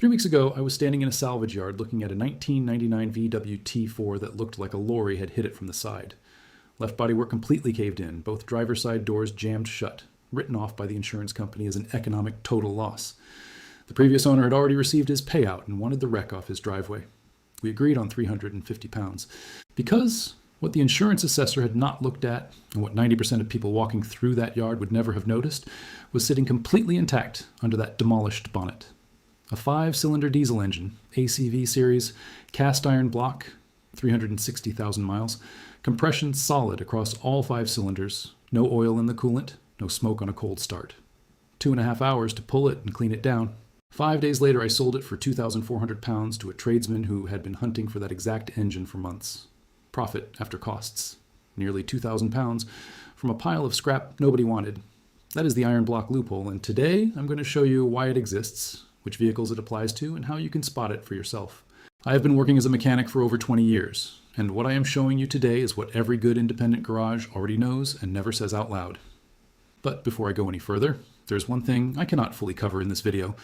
3 weeks ago, I was standing in a salvage yard looking at a 1999 VW T4 that looked like a lorry had hit it from the side. Left bodywork completely caved in, both driver's side doors jammed shut, written off by the insurance company as an economic total loss. The previous owner had already received his payout and wanted the wreck off his driveway. We agreed on £350. Because what the insurance assessor had not looked at, and what 90% of people walking through that yard would never have noticed, was sitting completely intact under that demolished bonnet. A 5-cylinder diesel engine, ACV series, cast iron block, 360,000 miles, compression solid across all 5 cylinders, no oil in the coolant, no smoke on a cold start. 2.5 hours to pull it and clean it down. 5 days later, I sold it for £2,400 to a tradesman who had been hunting for that exact engine for months. Profit after costs. Nearly £2,000 from a pile of scrap nobody wanted. That is the Iron Block Loophole, and today I'm going to show you why it exists, which vehicles it applies to, and how you can spot it for yourself. I have been working as a mechanic for over 20 years, and what I am showing you today is what every good independent garage already knows and never says out loud. But before I go any further, there's one thing I cannot fully cover in this video.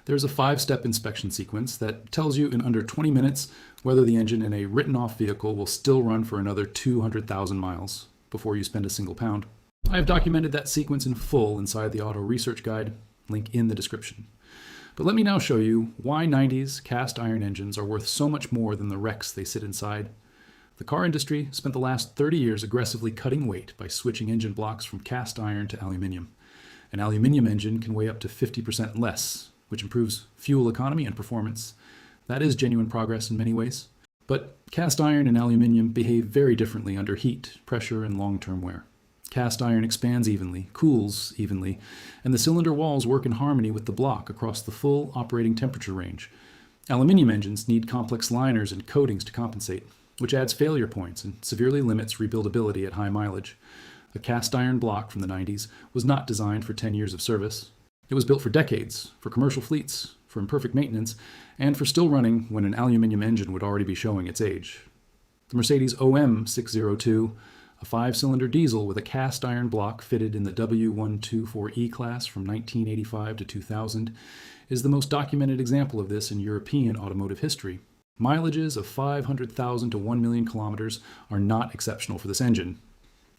There's a 5-step inspection sequence that tells you in under 20 minutes whether the engine in a written-off vehicle will still run for another 200,000 miles before you spend a single pound. I have documented that sequence in full inside the Auto Research Guide, link in the description. But let me now show you why 90s cast iron engines are worth so much more than the wrecks they sit inside. The car industry spent the last 30 years aggressively cutting weight by switching engine blocks from cast iron to aluminium. An aluminium engine can weigh up to 50% less, which improves fuel economy and performance. That is genuine progress in many ways. But cast iron and aluminium behave very differently under heat, pressure, and long-term wear. Cast iron expands evenly, cools evenly, and the cylinder walls work in harmony with the block across the full operating temperature range. Aluminium engines need complex liners and coatings to compensate, which adds failure points and severely limits rebuildability at high mileage. A cast iron block from the 90s was not designed for 10 years of service. It was built for decades, for commercial fleets, for imperfect maintenance, and for still running when an aluminium engine would already be showing its age. The Mercedes OM602, a 5-cylinder diesel with a cast iron block fitted in the W124 E-Class from 1985 to 2000, is the most documented example of this in European automotive history. Mileages of 500,000 to 1 million kilometers are not exceptional for this engine.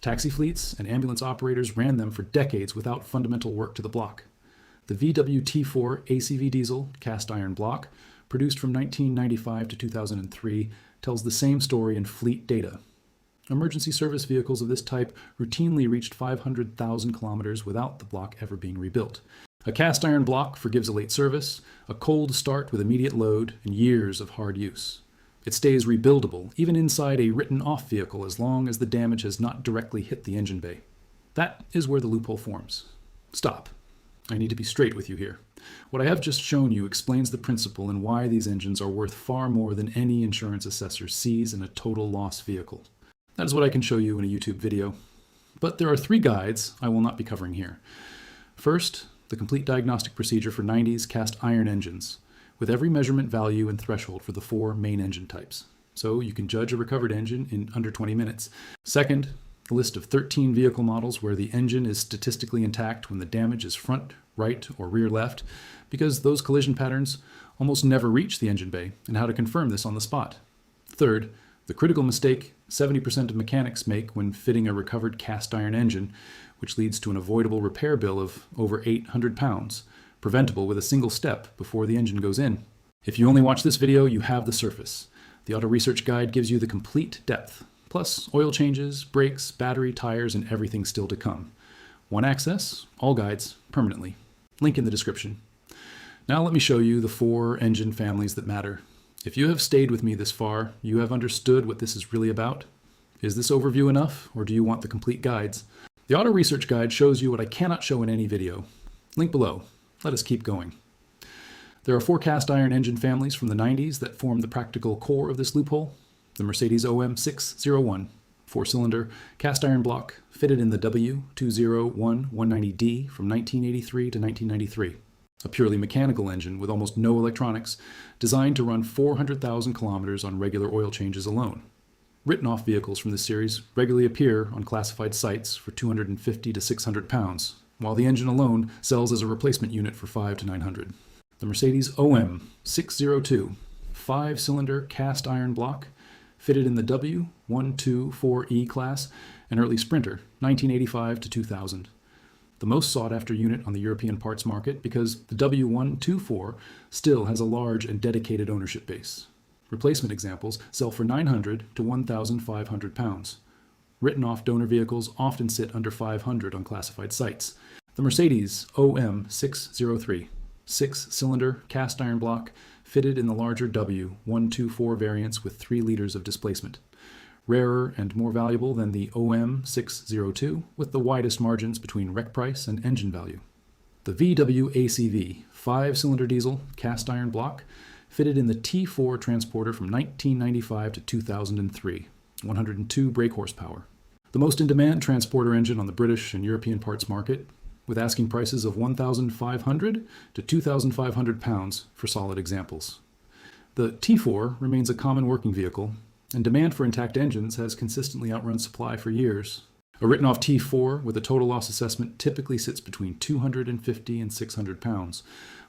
Taxi fleets and ambulance operators ran them for decades without fundamental work to the block. The VW T4 ACV diesel cast iron block, produced from 1995 to 2003, tells the same story in fleet data. Emergency service vehicles of this type routinely reached 500,000 kilometers without the block ever being rebuilt. A cast iron block forgives a late service, a cold start with immediate load, and years of hard use. It stays rebuildable, even inside a written-off vehicle, as long as the damage has not directly hit the engine bay. That is where the loophole forms. Stop. I need to be straight with you here. What I have just shown you explains the principle and why these engines are worth far more than any insurance assessor sees in a total loss vehicle. That is what I can show you in a YouTube video. But there are 3 guides I will not be covering here. First, the complete diagnostic procedure for 90s cast iron engines, with every measurement value and threshold for the 4 main engine types. So you can judge a recovered engine in under 20 minutes. Second, a list of 13 vehicle models where the engine is statistically intact when the damage is front, right, or rear left, because those collision patterns almost never reach the engine bay, and how to confirm this on the spot. Third, the critical mistake 70% of mechanics make when fitting a recovered cast iron engine, which leads to an avoidable repair bill of over £800, preventable with a single step before the engine goes in. If you only watch this video, you have the surface. The Auto Research Guide gives you the complete depth, plus oil changes, brakes, battery, tires, and everything still to come. One access, all guides, permanently. Link in the description. Now let me show you the 4 engine families that matter. If you have stayed with me this far, you have understood what this is really about. Is this overview enough, or do you want the complete guides? The Auto Research Guide shows you what I cannot show in any video. Link below. Let us keep going. There are 4 cast iron engine families from the 90s that form the practical core of this loophole. The Mercedes OM601, 4-cylinder, cast iron block, fitted in the W201 190D from 1983 to 1993. A purely mechanical engine with almost no electronics, designed to run 400,000 kilometers on regular oil changes alone. Written-off vehicles from this series regularly appear on classified sites for £250 to £600, while the engine alone sells as a replacement unit for £500 to £900. The Mercedes OM602 5-cylinder cast iron block, fitted in the W124E class, an early Sprinter, 1985 to 2000. The most sought-after unit on the European parts market because the W124 still has a large and dedicated ownership base. Replacement examples sell for 900 to 1,500 pounds. Written-off donor vehicles often sit under 500 on classified sites. The Mercedes OM603 6-cylinder cast iron block, fitted in the larger W124 variants with 3 liters of displacement. Rarer and more valuable than the OM602, with the widest margins between wreck price and engine value. The VW ACV 5-cylinder diesel cast iron block, fitted in the T4 transporter from 1995 to 2003, 102 brake horsepower. The most in-demand transporter engine on the British and European parts market, with asking prices of 1,500 to 2,500 pounds for solid examples. The T4 remains a common working vehicle, and demand for intact engines has consistently outrun supply for years. A written-off T4 with a total loss assessment typically sits between 250 and 600 pounds,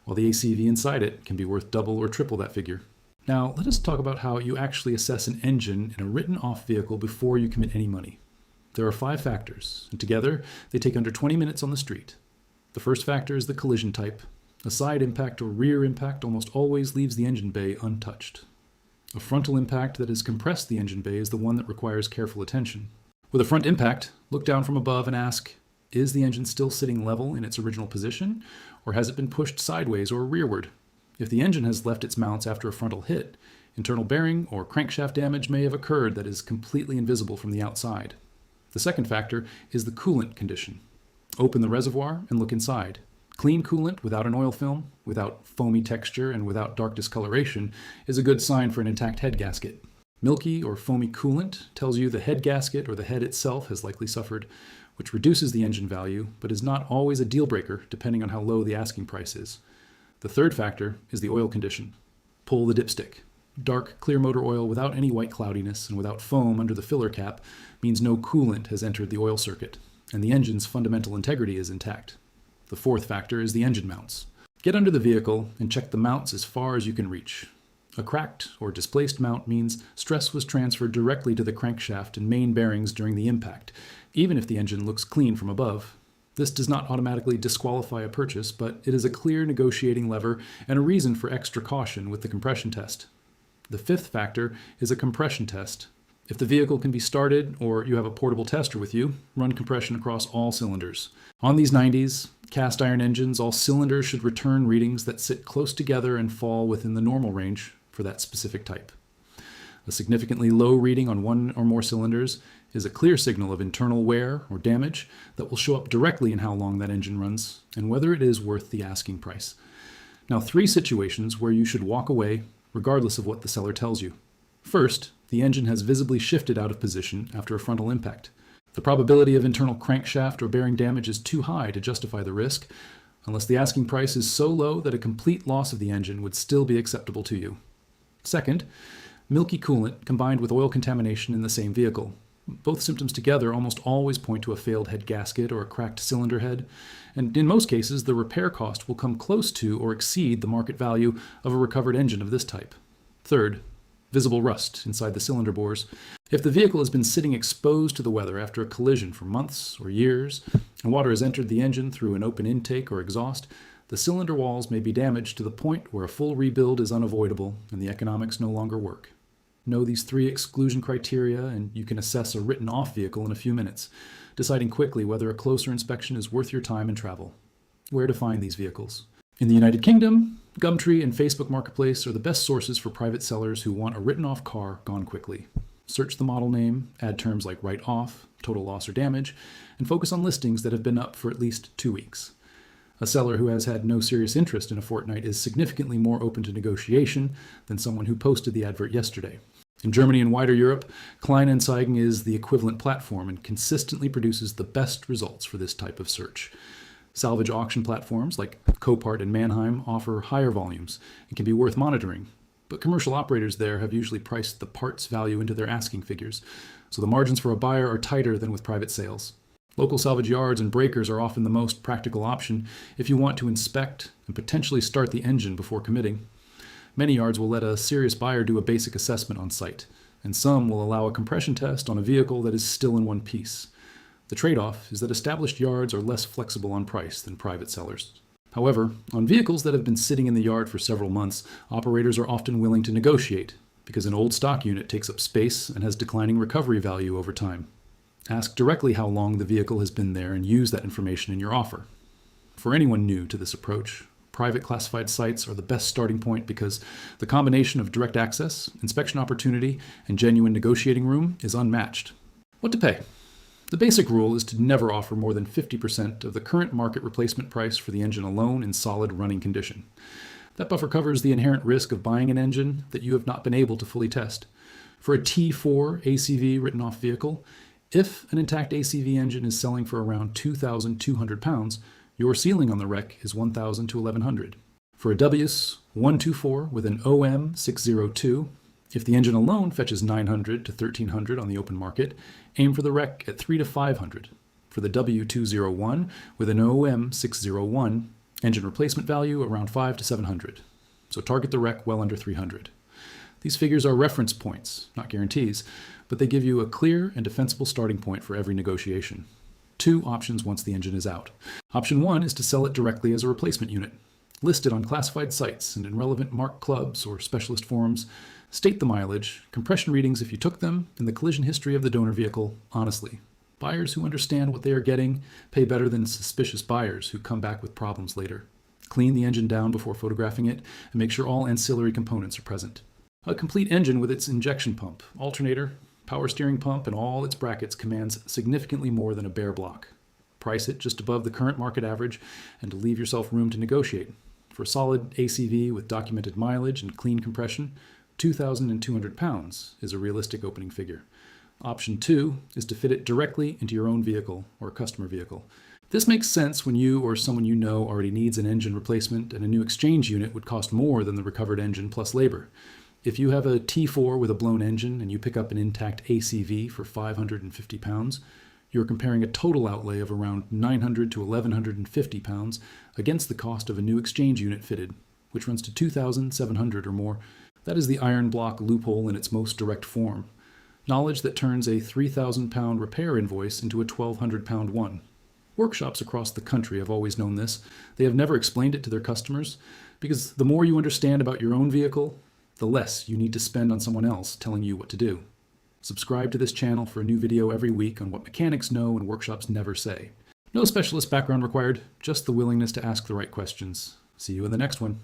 while the ACV inside it can be worth double or triple that figure. Now, let us talk about how you actually assess an engine in a written-off vehicle before you commit any money. There are 5 factors, and together they take under 20 minutes on the street. The first factor is the collision type. A side impact or rear impact almost always leaves the engine bay untouched. A frontal impact that has compressed the engine bay is the one that requires careful attention. With a front impact, look down from above and ask, is the engine still sitting level in its original position, or has it been pushed sideways or rearward? If the engine has left its mounts after a frontal hit, internal bearing or crankshaft damage may have occurred that is completely invisible from the outside. The second factor is the coolant condition. Open the reservoir and look inside. Clean coolant without an oil film, without foamy texture, and without dark discoloration is a good sign for an intact head gasket. Milky or foamy coolant tells you the head gasket or the head itself has likely suffered, which reduces the engine value, but is not always a deal breaker depending on how low the asking price is. The third factor is the oil condition. Pull the dipstick. Dark, clear motor oil without any white cloudiness and without foam under the filler cap means no coolant has entered the oil circuit, and the engine's fundamental integrity is intact. The fourth factor is the engine mounts. Get under the vehicle and check the mounts as far as you can reach. A cracked or displaced mount means stress was transferred directly to the crankshaft and main bearings during the impact, even if the engine looks clean from above. This does not automatically disqualify a purchase, but it is a clear negotiating lever and a reason for extra caution with the compression test. The fifth factor is a compression test. If the vehicle can be started or you have a portable tester with you, run compression across all cylinders. On these 90s, cast iron engines, all cylinders should return readings that sit close together and fall within the normal range for that specific type. A significantly low reading on one or more cylinders is a clear signal of internal wear or damage that will show up directly in how long that engine runs and whether it is worth the asking price. Now, 3 situations where you should walk away regardless of what the seller tells you. First, the engine has visibly shifted out of position after a frontal impact. The probability of internal crankshaft or bearing damage is too high to justify the risk, unless the asking price is so low that a complete loss of the engine would still be acceptable to you. Second, milky coolant combined with oil contamination in the same vehicle. Both symptoms together almost always point to a failed head gasket or a cracked cylinder head, and in most cases the repair cost will come close to or exceed the market value of a recovered engine of this type. Third, visible rust inside the cylinder bores. If the vehicle has been sitting exposed to the weather after a collision for months or years, and water has entered the engine through an open intake or exhaust, the cylinder walls may be damaged to the point where a full rebuild is unavoidable and the economics no longer work. Know these 3 exclusion criteria and you can assess a written-off vehicle in a few minutes, deciding quickly whether a closer inspection is worth your time and travel. Where to find these vehicles? In the United Kingdom, Gumtree and Facebook Marketplace are the best sources for private sellers who want a written-off car gone quickly. Search the model name, add terms like write-off, total loss or damage, and focus on listings that have been up for at least 2 weeks. A seller who has had no serious interest in a fortnight is significantly more open to negotiation than someone who posted the advert yesterday. In Germany and wider Europe, Kleinanzeigen is the equivalent platform and consistently produces the best results for this type of search. Salvage auction platforms like Copart and Mannheim offer higher volumes and can be worth monitoring, but commercial operators there have usually priced the parts value into their asking figures, so the margins for a buyer are tighter than with private sales. Local salvage yards and breakers are often the most practical option if you want to inspect and potentially start the engine before committing. Many yards will let a serious buyer do a basic assessment on site, and some will allow a compression test on a vehicle that is still in one piece. The trade-off is that established yards are less flexible on price than private sellers. However, on vehicles that have been sitting in the yard for several months, operators are often willing to negotiate because an old stock unit takes up space and has declining recovery value over time. Ask directly how long the vehicle has been there and use that information in your offer. For anyone new to this approach, private classified sites are the best starting point because the combination of direct access, inspection opportunity, and genuine negotiating room is unmatched. What to pay? The basic rule is to never offer more than 50% of the current market replacement price for the engine alone in solid running condition. That buffer covers the inherent risk of buying an engine that you have not been able to fully test. For a T4 ACV written-off vehicle, if an intact ACV engine is selling for around £2,200, your ceiling on the rec is $1,000 to $1,100. For a WS 124 with an OM602, if the engine alone fetches $900 to $1,300 on the open market, aim for the rec at $300 to $500. For the W201 with an OM601, engine replacement value around $500 to $700. So target the rec well under $300. These figures are reference points, not guarantees, but they give you a clear and defensible starting point for every negotiation. Two options once the engine is out. Option one is to sell it directly as a replacement unit. List it on classified sites and in relevant marked clubs or specialist forums. State the mileage, compression readings if you took them, and the collision history of the donor vehicle honestly. Buyers who understand what they are getting pay better than suspicious buyers who come back with problems later. Clean the engine down before photographing it and make sure all ancillary components are present. A complete engine with its injection pump, alternator, power steering pump, and all its brackets commands significantly more than a bare block. Price it just above the current market average and to leave yourself room to negotiate. For a solid ACV with documented mileage and clean compression, £2,200 is a realistic opening figure. Option two is to fit it directly into your own vehicle or customer vehicle. This makes sense when you or someone you know already needs an engine replacement and a new exchange unit would cost more than the recovered engine plus labor. If you have a T4 with a blown engine and you pick up an intact ACV for £550, you're comparing a total outlay of around £900 to £1,150 against the cost of a new exchange unit fitted, which runs to $2,700 or more. That is the Iron Block Loophole in its most direct form. Knowledge that turns a £3,000 repair invoice into a £1,200 one. Workshops across the country have always known this. They have never explained it to their customers because the more you understand about your own vehicle, the less you need to spend on someone else telling you what to do. Subscribe to this channel for a new video every week on what mechanics know and workshops never say. No specialist background required, just the willingness to ask the right questions. See you in the next one.